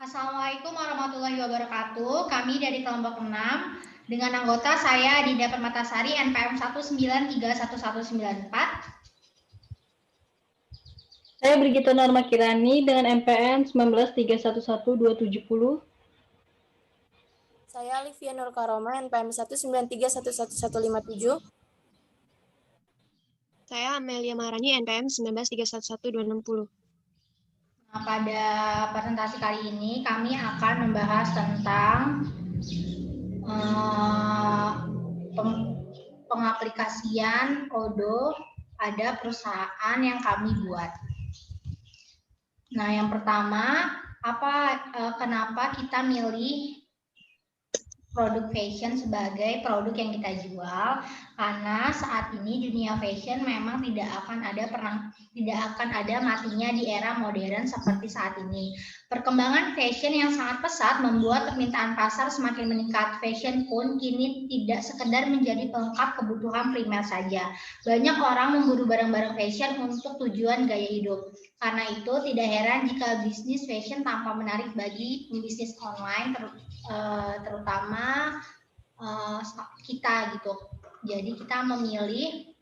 Assalamualaikum warahmatullahi wabarakatuh. Kami dari kelompok 6 dengan anggota saya Dinda Permatasari NPM 1931194. Saya Brigita Norma Kirani dengan MPN 193111270. Saya Livia Nur Karoma NPM 193111157. Saya Amelia Marani NPM 193111260. Nah, pada presentasi kali ini kami akan membahas tentang pengaplikasian Odoo pada perusahaan yang kami buat. Nah, yang pertama, kenapa kita milih produk fashion sebagai produk yang kita jual? Karena saat ini dunia fashion memang tidak akan ada matinya di era modern seperti saat ini. Perkembangan fashion yang sangat pesat membuat permintaan pasar semakin meningkat. Fashion pun kini tidak sekedar menjadi pelengkap kebutuhan primer saja. Banyak orang memburu barang-barang fashion untuk tujuan gaya hidup. Karena itu tidak heran jika bisnis fashion tampak menarik bagi pembisnis online, terutama kita gitu. Jadi kita memilih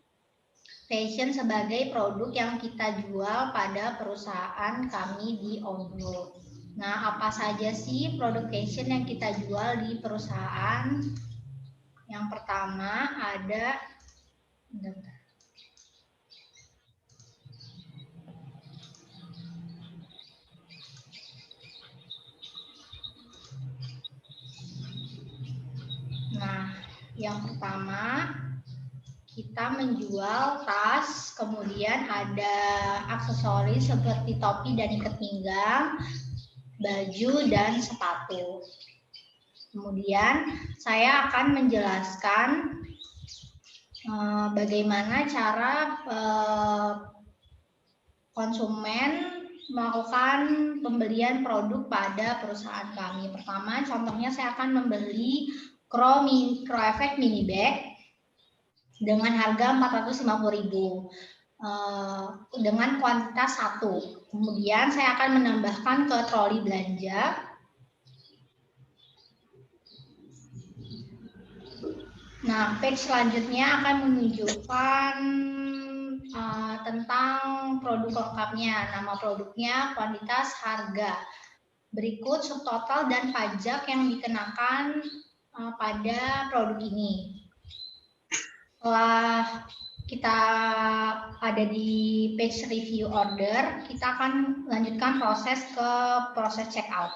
fashion sebagai produk yang kita jual pada perusahaan kami di Odoo. Nah, apa saja sih produk fashion yang kita jual di perusahaan? Yang pertama ada yang pertama kita menjual tas, kemudian ada aksesoris seperti topi dan ikat pinggang, baju dan sepatu. Kemudian saya akan menjelaskan bagaimana cara konsumen melakukan pembelian produk pada perusahaan kami. Pertama, contohnya saya akan membeli Crow Effect Mini Bag dengan harga 450.000 dengan kuantitas 1. Kemudian saya akan menambahkan ke troli belanja. Nah, page selanjutnya akan menunjukkan tentang produk lengkapnya, nama produknya, kuantitas, harga. Berikut subtotal dan pajak yang dikenakan pada produk ini. Setelah kita ada di page review order, kita akan lanjutkan proses checkout.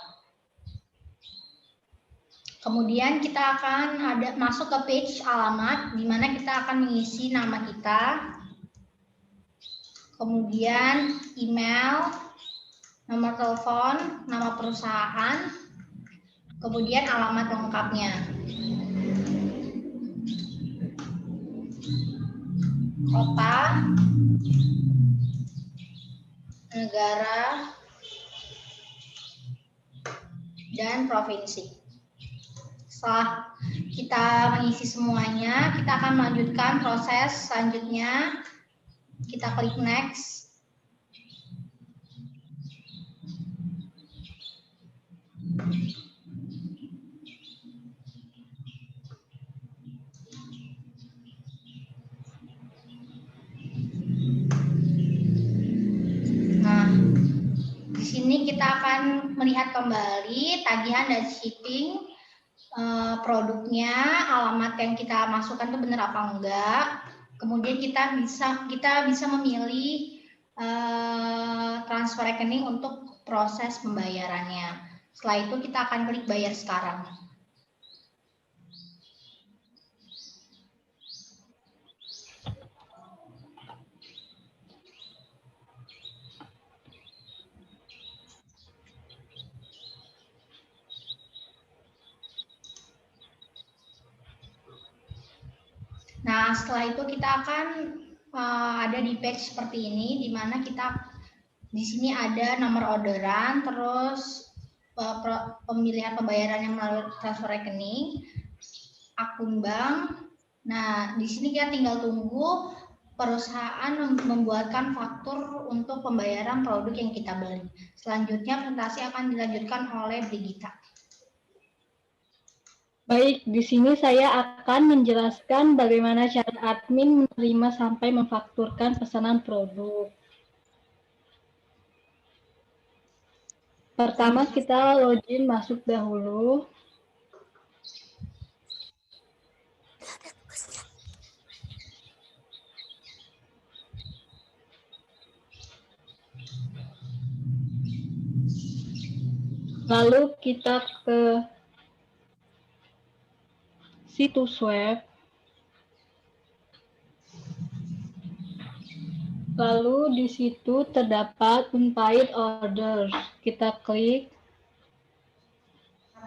Kemudian kita akan masuk ke page alamat, di mana kita akan mengisi nama kita, kemudian email, nomor telepon, nama perusahaan, kemudian alamat lengkapnya. Kota, negara, dan provinsi. Setelah kita mengisi semuanya, kita akan melanjutkan proses selanjutnya. Kita klik next. Kita akan melihat kembali tagihan dan shipping produknya, alamat yang kita masukkan itu benar apa enggak. Kemudian kita bisa memilih transfer rekening untuk proses pembayarannya. Setelah itu kita akan klik bayar sekarang. Nah, setelah itu kita akan ada di page seperti ini, di mana kita di sini ada nomor orderan, terus pemilihan pembayaran yang melalui transfer rekening, akun bank. Nah, di sini kita tinggal tunggu perusahaan membuatkan faktur untuk pembayaran produk yang kita beli. Selanjutnya presentasi akan dilanjutkan oleh Brigita. Baik, di sini saya akan menjelaskan bagaimana cara admin menerima sampai memfakturkan pesanan produk. Pertama kita login masuk dahulu. Lalu kita ke situs web. Lalu di situ terdapat unpaid orders. Kita klik.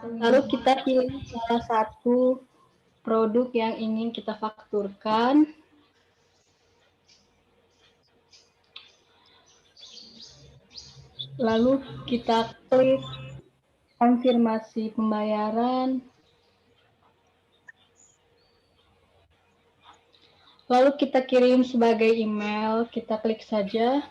Lalu kita pilih salah satu produk yang ingin kita fakturkan. Lalu kita klik konfirmasi pembayaran. Lalu kita kirim sebagai email, kita klik saja.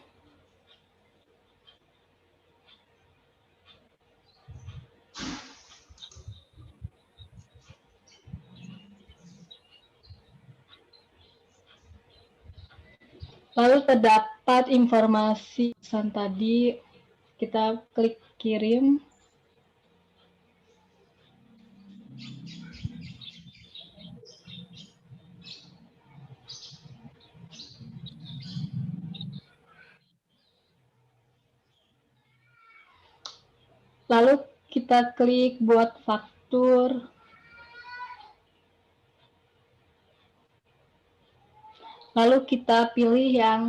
Lalu terdapat informasi pesan tadi, kita klik kirim. Lalu kita klik buat faktur. Lalu kita pilih yang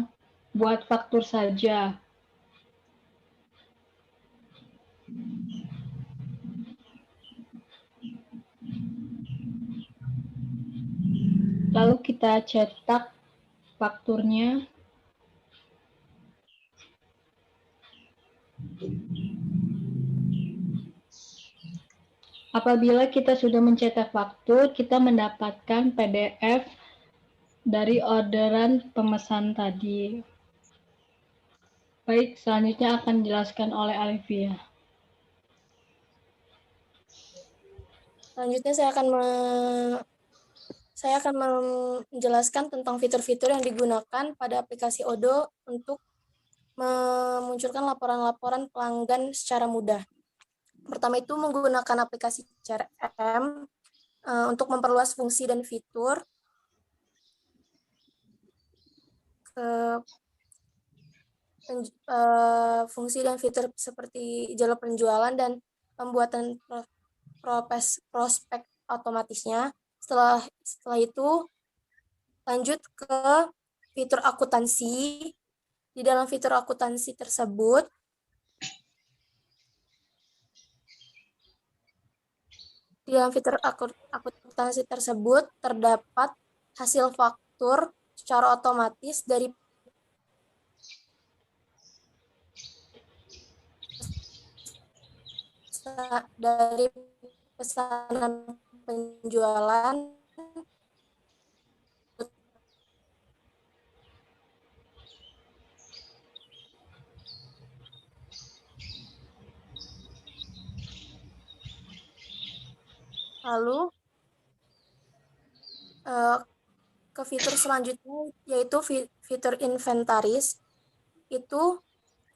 buat faktur saja. Lalu kita cetak fakturnya. Apabila kita sudah mencetak faktur, kita mendapatkan PDF dari orderan pemesan tadi. Baik, selanjutnya akan dijelaskan oleh Alivia. Selanjutnya saya akan menjelaskan tentang fitur-fitur yang digunakan pada aplikasi Odoo untuk memunculkan laporan-laporan pelanggan secara mudah. Pertama itu menggunakan aplikasi CRM untuk memperluas fungsi dan fitur. Fungsi dan fitur seperti jalur penjualan dan pembuatan prospek otomatisnya. Setelah itu lanjut ke fitur akuntansi. Di dalam fitur akuntansi tersebut terdapat hasil faktur secara otomatis dari pesanan penjualan lalu ke fitur selanjutnya yaitu fitur inventaris. Itu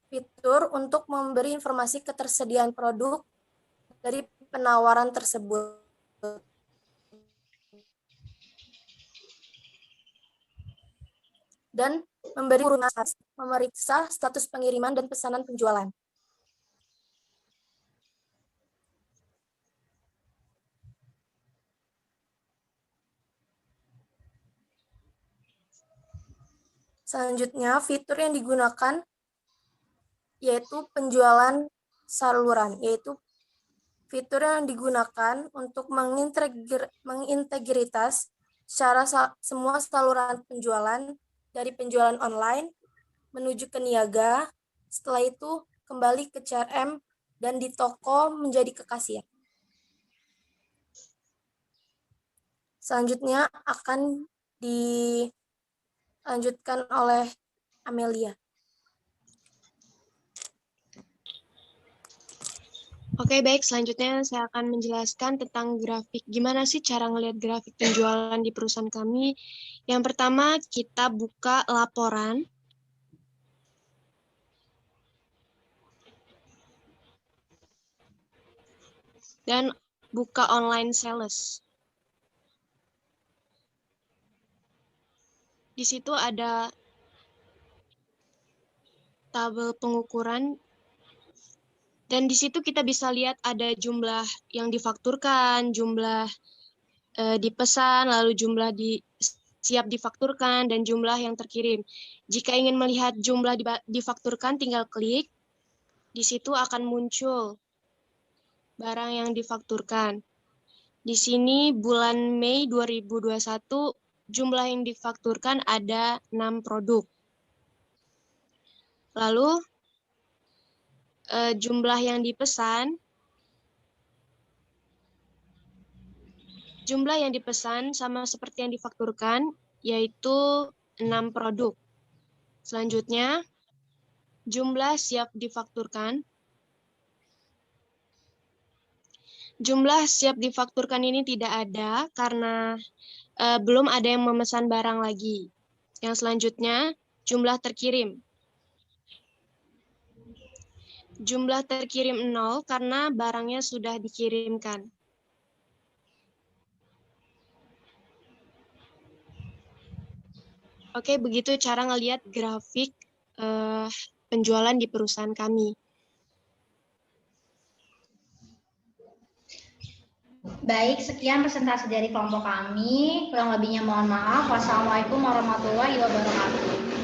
fitur untuk memberi informasi ketersediaan produk dari penawaran tersebut. Dan memeriksa status pengiriman dan pesanan penjualan. Selanjutnya, fitur yang digunakan yaitu penjualan saluran, yaitu fitur yang digunakan untuk mengintegritas secara semua saluran penjualan dari penjualan online menuju ke niaga, setelah itu kembali ke CRM dan di toko menjadi ke kasir. Selanjutnya akan lanjutkan oleh Amelia. Oke, baik. Selanjutnya saya akan menjelaskan tentang grafik. Gimana sih cara ngelihat grafik penjualan di perusahaan kami? Yang pertama, kita buka laporan. Dan buka online sales. Di situ ada tabel pengukuran. Dan di situ kita bisa lihat ada jumlah yang difakturkan, jumlah dipesan, lalu jumlah siap difakturkan, dan jumlah yang terkirim. Jika ingin melihat jumlah difakturkan, tinggal klik. Di situ akan muncul barang yang difakturkan. Di sini bulan Mei 2021, jumlah yang difakturkan ada 6 produk. Lalu, jumlah yang dipesan sama seperti yang difakturkan, yaitu 6 produk. Selanjutnya, jumlah siap difakturkan. Jumlah siap difakturkan ini tidak ada karena belum ada yang memesan barang lagi. Yang selanjutnya, jumlah terkirim. Jumlah terkirim 0 karena barangnya sudah dikirimkan. Oke, begitu cara ngelihat grafik penjualan di perusahaan kami. Baik, sekian presentasi dari kelompok kami. Kurang lebihnya mohon maaf. Wassalamualaikum warahmatullahi wabarakatuh.